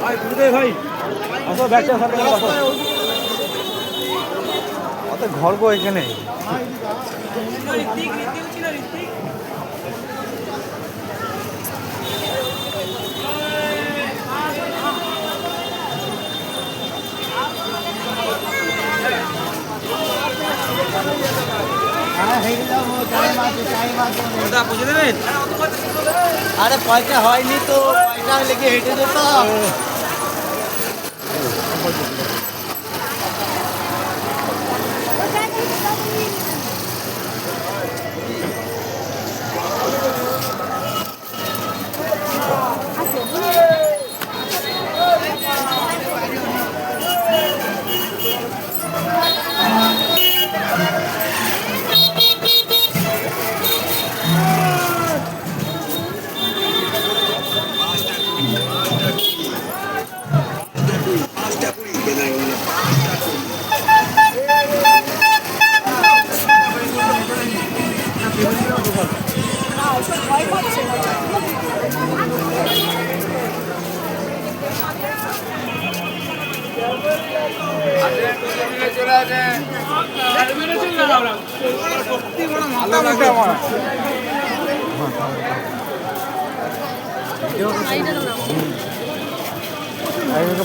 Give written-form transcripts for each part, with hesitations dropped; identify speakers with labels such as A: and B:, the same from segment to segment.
A: ভাই আসো ব্যাগটা সামনে আসো অত ঘর গো এখানে
B: আরে পয়সা হয়নি তো পয়সা লেগে হেঁটে যেতাম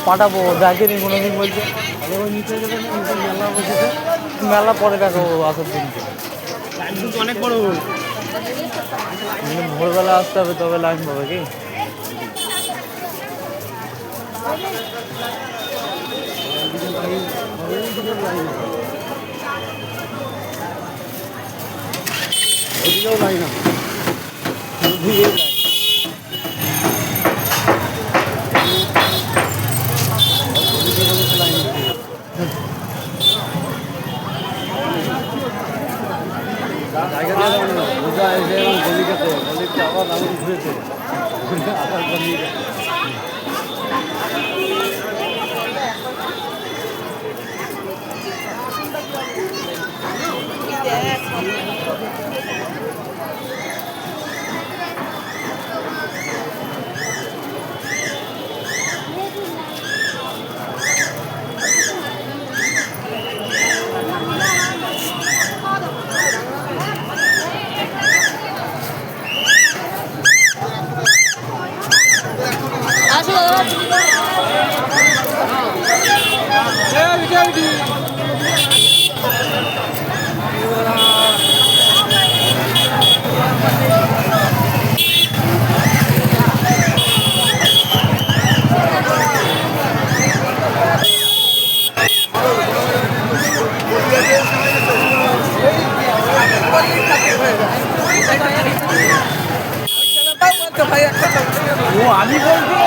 A: পাঠাবো দেখেনি কোনোদিন বলছে নিচে যাবে না নিচে মেলা বসেছে মেলা পরে দেখো আসর দিনকে অনেক বড় ভোরবেলা আসতে হবে তবে লাইন পাবে কি ওদিকেও লাইন আছে জায়গা দিয়ে বোঝা এসে গলি খেতে গলিতে আবার রাউন্ড ঘুরেছে আবার গলি আমি বলছি